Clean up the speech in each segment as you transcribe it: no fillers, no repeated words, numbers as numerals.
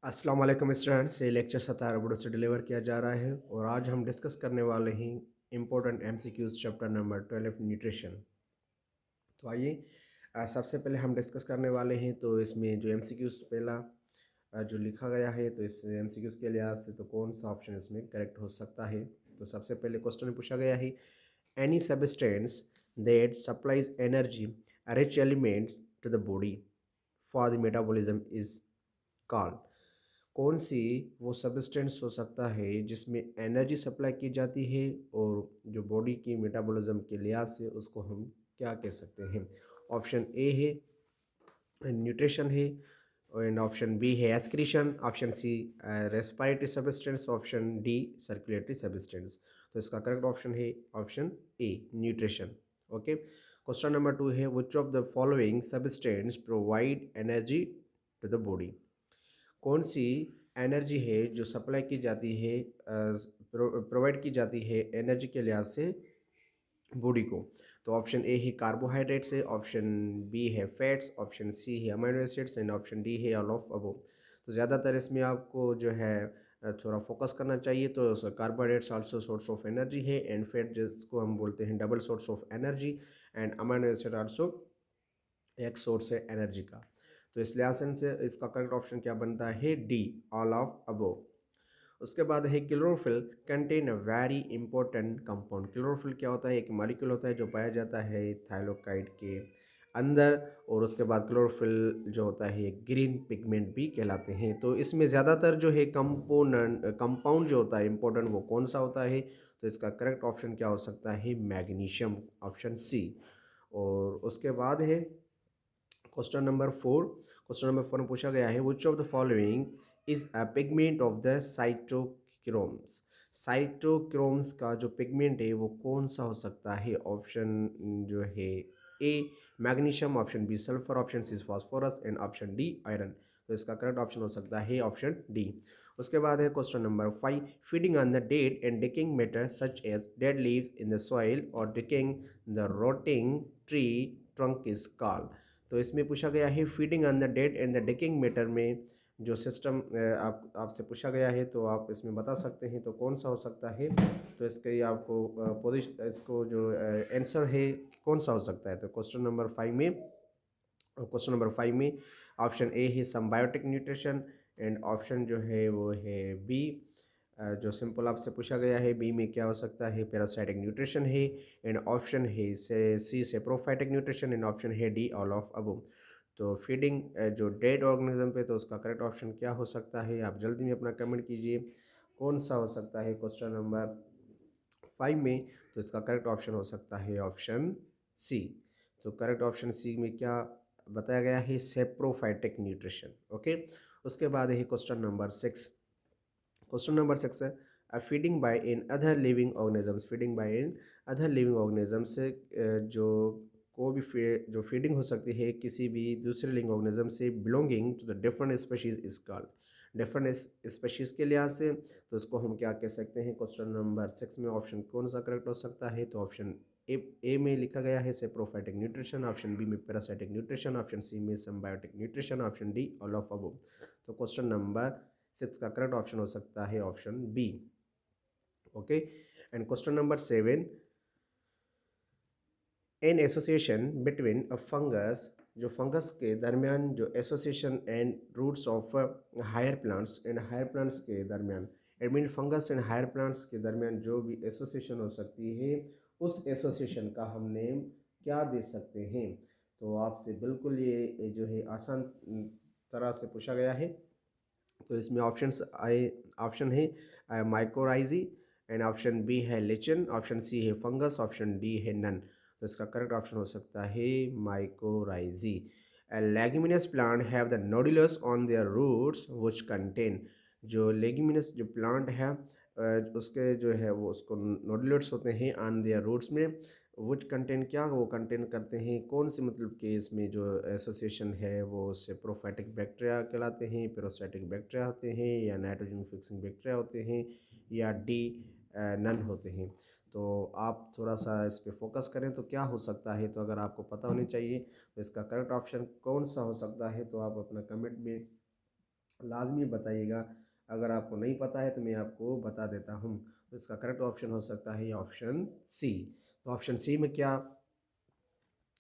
अस्सलाम वालेकुम स्टूडेंट्स, ये लेक्चर 17 बोर्ड से डिलीवर किया जा रहा है और आज हम डिस्कस करने वाले हैं important MCQs chapter number 12 nutrition. तो आइए सबसे पहले हम डिस्कस करने वाले हैं। तो इसमें जो एमसीक्यूज पहला जो लिखा गया है, तो इस एमसीक्यूज के लिहाज से तो कौन सा ऑप्शन इसमें करेक्ट हो सकता है। तो सबसे पहले क्वेश्चन पूछा गया है, any substance that supplies energy rich elements to the body for the metabolism is called. कौन सी वो सब्सटेंस हो सकता है जिसमें एनर्जी सप्लाई की जाती है और जो बॉडी की मेटाबॉलिज्म के लिहाज से उसको हम क्या कह सकते हैं। ऑप्शन ए है न्यूट्रिशन है, एंड ऑप्शन बी है excretion, option C respiratory substance, option D circulatory substance. तो इसका करेक्ट ऑप्शन है option A nutrition. Okay, question number 2 है, which of the following substance provide energy to the body. कौन सी energy है जो supply की जाती है, प्रोवाइड की जाती है एनर्जी के लिहाज से बॉडी को। तो ऑप्शन ए है कार्बोहाइड्रेट्स है, ऑप्शन बी है फैट्स, ऑप्शन सी है amino acids and option D है ऑल ऑफ अबव। तो ज़्यादातर इसमें आपको जो है थोड़ा फोकस करना चाहिए। तो carbohydrates also source of energy है, एंड फैट जिसको हम बोलते हैं double source of energy, and amino acid also एक सोर्स है एनर्जी का। तो इस लिहाज से इसका करेक्ट ऑप्शन क्या बनता है, डी ऑल ऑफ अबव। उसके बाद है chlorophyll contain a very important compound. Chlorophyll क्या होता है, एक मॉलिक्यूल होता है जो पाया जाता है थाइलोकाइड के अंदर, और उसके बाद क्लोरोफिल जो होता है ग्रीन पिगमेंट भी कहलाते हैं। तो इसमें ज़्यादातर जो है कंपाउंड जो होता है इंपॉर्टेंट वो कौन सा होता है। तो इसका करेक्ट ऑप्शन क्या हो सकता है, मैग्नीशियम, ऑप्शन सी। और उसके बाद है क्वेश्चन नंबर 4 में पूछा गया है, which of the following is a pigment of the cytochromes. Cytochromes का जो पिगमेंट है वो कौन सा हो सकता है। ऑप्शन जो है A magnesium, option B sulphur, option C phosphorus and option D iron. तो इसका करेक्ट ऑप्शन हो सकता है ऑप्शन डी। उसके बाद है question number 5, feeding on the dead and decaying matter such as dead leaves in the soil or decaying the rotting tree trunk is called. तो इसमें पूछा गया है feeding on the dead and the decaying matter में जो system आपसे पूछा गया है, तो आप इसमें बता सकते हैं तो कौन सा हो सकता है। तो इसके लिए आपको पोजिशन इसको जो आंसर है कौन सा हो सकता है। तो क्वेश्चन नंबर 5 में ऑप्शन ए है सम्बायोटिक न्यूट्रिशन, एंड ऑप्शन जो है वो है बी। जो सिंपल आपसे पूछा गया है बी में क्या हो सकता है, पैरासाइटिक न्यूट्रिशन है, एंड ऑप्शन है से सी से प्रोफाइटिक न्यूट्रिशन, एंड ऑप्शन है डी ऑल ऑफ अबव। तो फीडिंग जो डेड ऑर्गेनिज्म पे, तो उसका करेक्ट ऑप्शन क्या हो सकता है, आप जल्दी में अपना कमेंट कीजिए कौन सा हो सकता है क्वेश्चन नंबर 5 में। तो इसका करेक्ट ऑप्शन हो सकता है ऑप्शन सी। तो करेक्ट ऑप्शन सी में क्या बताया गया है, सेप्रोफाइटिक न्यूट्रिशन। ओके, उसके बाद है क्वेश्चन नंबर 6 है, feeding by in other living organisms. Feeding by in other living organisms से जो को भी जो फीडिंग हो सकती है किसी भी दूसरे लिविंग ऑर्गेनिज्म से belonging to the different species is called. Different species के लिहाज से तो इसको हम क्या कह सकते हैं। क्वेश्चन नंबर 6 में ऑप्शन कौन सा करेक्ट हो सकता है। तो ऑप्शन ए में लिखा गया है सेप्रोफाइटिक न्यूट्रिशन, ऑप्शन बी में पैरासाइटिक न्यूट्रिशन, ऑप्शन सी में symbiotic nutrition, option D all of above. तो क्वेश्चन नंबर 6 का करेक्ट ऑप्शन हो सकता है option B. Okay, and question number 7, in association between a fungus, जो फंगस के दरमियान जो association and roots of higher plants and higher plants के दरमियान, it mean fungus and higher plants के दरमियान जो भी एसोसिएशन हो सकती है उस एसोसिएशन का हम नेम क्या दे सकते हैं। तो आपसे बिल्कुल ये जो है आसान तरह से पूछा गया है। तो इसमें ऑप्शन है माइकोराइजी, एंड ऑप्शन बी है लिचन, ऑप्शन सी है फंगस, ऑप्शन डी है नन। तो इसका करेक्ट ऑप्शन हो सकता है mycorrhizae. Leguminous plant have the nodules on their roots which contain. जो लेग्यूमिनस जो प्लांट है उसके जो है वो उसको नोडुलस होते हैं ऑन देयर रूट्स में, विच कंटेन क्या वो कंटेन करते हैं, कौन से मतलब कि इसमें जो एसोसिएशन है वो सेप्रोफाइटिक बैक्टीरिया कहलाते हैं, पेरोसाइटिक बैक्टीरिया होते हैं, या नाइट्रोजन फिक्सिंग बैक्टीरिया होते हैं, या डी नन होते हैं। तो आप थोड़ा सा इस पर फोकस करें तो क्या हो सकता है। तो अगर आपको पता होनी चाहिए तो इसका करेक्ट ऑप्शन कौन सा हो सकता है, तो आप अपना कमेंट में लाजमी बताइएगा। अगर आपको नहीं पता है तो मैं आपको बता देता हूँ। तो इसका करेक्ट ऑप्शन हो सकता है ऑप्शन सी। तो ऑप्शन सी में क्या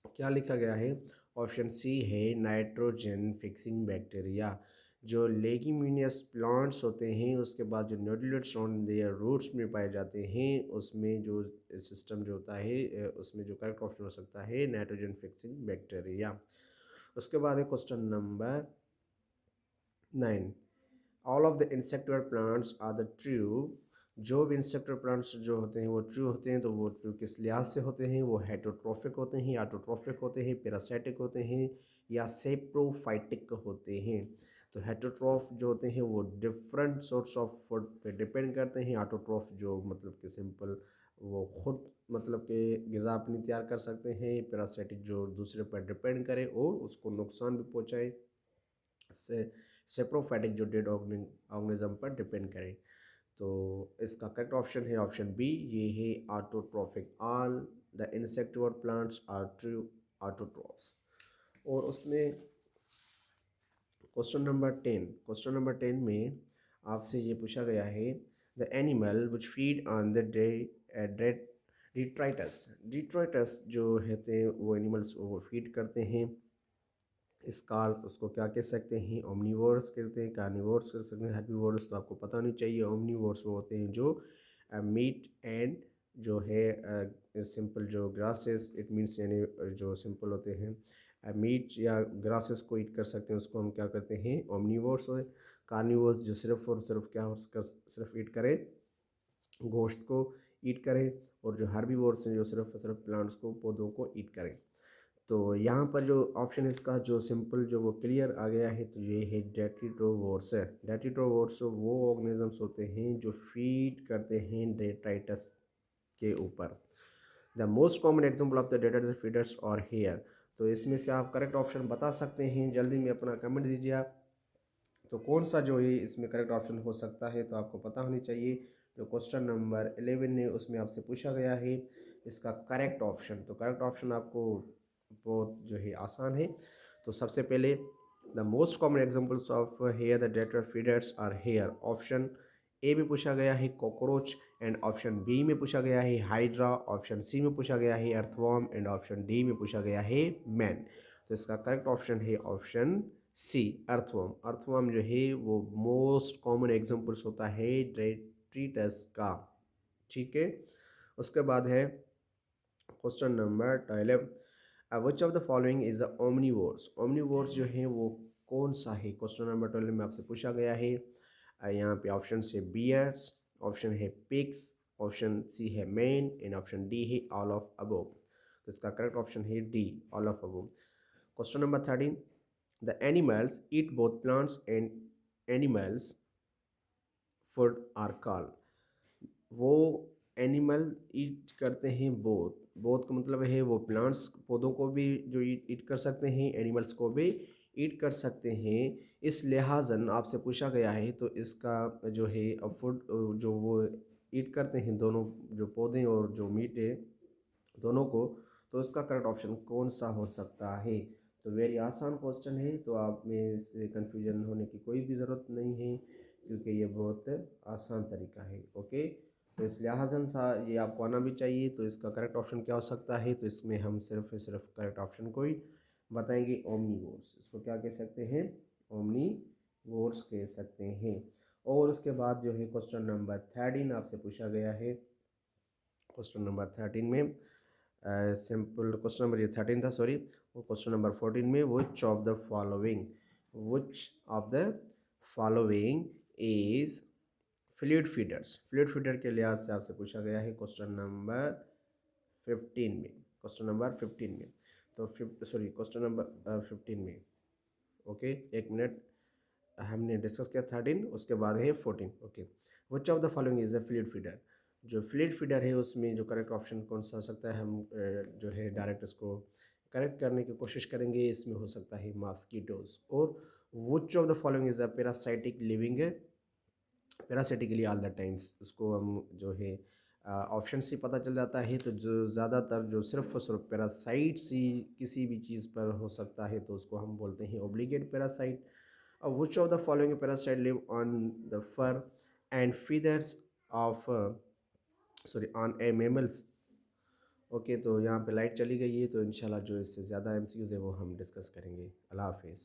क्या लिखा गया है? ऑप्शन सी है नाइट्रोजन फिक्सिंग बैक्टीरिया। जो लेगिमिनियस प्लांट्स होते हैं उसके बाद जो नोडुलेट्स ऑन देयर रूट्स में पाए जाते हैं उसमें जो सिस्टम जो होता है उसमें जो करेक्ट ऑप्शन हो सकता है नाइट्रोजन फिक्सिंग बैक्टीरिया। उसके बाद है question number 9। All of the insectivorous plants are the true. जो भी इंसेक्टिवर प्लांट्स जो होते हैं वो ट्रू होते हैं, तो वो ट्रू किस लिहाज से होते हैं? वो हेटरोट्रोफिक होते हैं, ऑटोट्रोफिक होते हैं, पैरासाइटिक होते हैं या सेप्रोफाइटिक होते हैं। तो हेटरोट्रोफ जो होते हैं वो डिफरेंट सोर्स ऑफ फूड पे डिपेंड करते हैं। ऑटोट्रोफ जो मतलब कि सिंपल वो खुद मतलब कि ग़िज़ा अपनी तैयार कर सकते हैं। पैरासाइटिक जो दूसरे पर डिपेंड करे और उसको नुकसान भी पहुँचाए। से सेप्रोफाइटिक जो डेड ऑर्गेनिज्म पर डिपेंड करे। तो इसका करेक्ट ऑप्शन है ऑप्शन बी, ये है autotrophic. All the insectivorous plants are true autotrophs. और उसमें क्वेश्चन नंबर 10 में आपसे ये पूछा गया है the animal which feed on the dead detritus. Detritus जो होते हैं वो एनिमल्स वो फीड करते हैं। इसका उसको क्या कह सकते हैं? ओमनीवोर्स कहते हैं, कार्निवोर्स कह सकते हैं, हेर्बीवोर्स तो आपको पता नहीं चाहिए। ओमनीवोर्स वो होते हैं जो मीट एंड जो है सिंपल जो ग्रासेस इट मीन्स यानी जो सिंपल होते हैं मीट या ग्रासेस को ईट कर सकते हैं, उसको हम क्या करते हैं? ओमनीवोर्स। और कार्निवोर्स जो सिर्फ और सिर्फ क्या उसका सिर्फ ईट करे गोश्त को ईट करें। और जो हार्बीवोर्स हैं जो सिर्फ और सिर्फ प्लांट्स को पौधों को ईट करें। तो यहाँ पर जो ऑप्शन इसका जो सिंपल जो वो क्लियर आ गया है तो ये है डेट्रिटोवोर्स है। डेट्रिटोवोर्स वो ऑर्गेनिजम्स होते हैं जो फीड करते हैं डेट्राइटस के ऊपर। The most common example of the detritus feeders और हेयर। तो इसमें से आप करेक्ट ऑप्शन बता सकते हैं, जल्दी में अपना कमेंट दीजिए आप। तो कौन सा जो है इसमें करेक्ट ऑप्शन हो सकता है तो आपको पता होनी चाहिए। जो क्वेश्चन नंबर 11 है उसमें आपसे पूछा गया है इसका करेक्ट ऑप्शन। तो करेक्ट ऑप्शन आपको बहुत जो है आसान है। तो सबसे पहले the most common examples of here the detritus feeders are here. Option A में पूछा गया है कॉकरोच एंड ऑप्शन बी में पूछा गया है हाइड्रा। ऑप्शन सी में पूछा गया है अर्थवॉर्म एंड ऑप्शन डी में पूछा गया है मैन। तो इसका करेक्ट ऑप्शन है ऑप्शन सी अर्थवॉर्म। अर्थवॉर्म जो है वो मोस्ट कॉमन एग्जांपल्स होता है डेट्रिटस का। ठीक है। उसके बाद है question number 12। Which of the following is the omnivores. Omnivores जो है वो कौन सा है? क्वेश्चन नंबर 12 में आपसे पूछा गया है। यहाँ पे ऑप्शन है बियर्स, ऑप्शन है पिग्स, ऑप्शन सी है मैन एंड ऑप्शन डी है ऑल ऑफ अबोव। तो इसका करेक्ट ऑप्शन है D all of above. Question number 13। The animals eat both plants and animals food are called. वो animal eat करते हैं both. Both का मतलब है वो प्लांट्स पौधों को भी जो ईट कर सकते हैं, एनिमल्स को भी ईट कर सकते हैं। इस लिहाजन आपसे पूछा गया है तो इसका जो है फूड जो वो ईट करते हैं दोनों जो पौधे और जो मीट है दोनों को, तो इसका करेक्ट ऑप्शन कौन सा हो सकता है? तो वेरी आसान क्वेश्चन है, तो आप में से कन्फ्यूजन होने की कोई भी ज़रूरत नहीं है क्योंकि ये बहुत आसान तरीका है। ओके। तो इस लिहाजन सा ये आपको आना भी चाहिए। तो इसका करेक्ट ऑप्शन क्या हो सकता है? तो इसमें हम सिर्फ करेक्ट ऑप्शन को ही बताएंगे ओमनीवोर्स। इसको क्या कह सकते हैं? ओमनीवोर्स कह सकते हैं। और उसके बाद जो है क्वेश्चन नंबर 13 आपसे पूछा गया है। क्वेश्चन नंबर 13 में सिंपल क्वेश्चन नंबर ये 13 था सॉरी। और क्वेश्चन नंबर 14 में विच of the following is fluid feeders. Fluid feeder के लिहाज से आपसे पूछा गया है क्वेश्चन नंबर 15 में। क्वेश्चन नंबर 15 में तो क्वेश्चन नंबर 15 में। ओके, एक मिनट। हमने डिस्कस किया 13, उसके बाद है 14। Okay. Which of the following is the fluid feeder. जो फ्लूइड फीडर है उसमें जो करेक्ट ऑप्शन कौन सा हो सकता है? हम जो है डायरेक्ट इसको करेक्ट करने की कोशिश करेंगे। इसमें हो सकता है मॉस्किटोज। और विच of the following is the parasitic living parasitically all the times. उसको हम जो है ऑप्शन से पता चल जाता है। तो जो ज़्यादातर जो सिर्फ और सिर्फ पैरासाइट्स ही किसी भी चीज़ पर हो सकता है तो उसको हम बोलते हैं obligate parasite. Which of the following parasite live on the fur and feathers of sorry on a mammals? Okay, तो यहाँ पे लाइट चली गई है, तो इंशाल्लाह जो इससे ज़्यादा एमसीक्यूज है वो हम डिस्कस करेंगे। अल्लाह हाफिज़।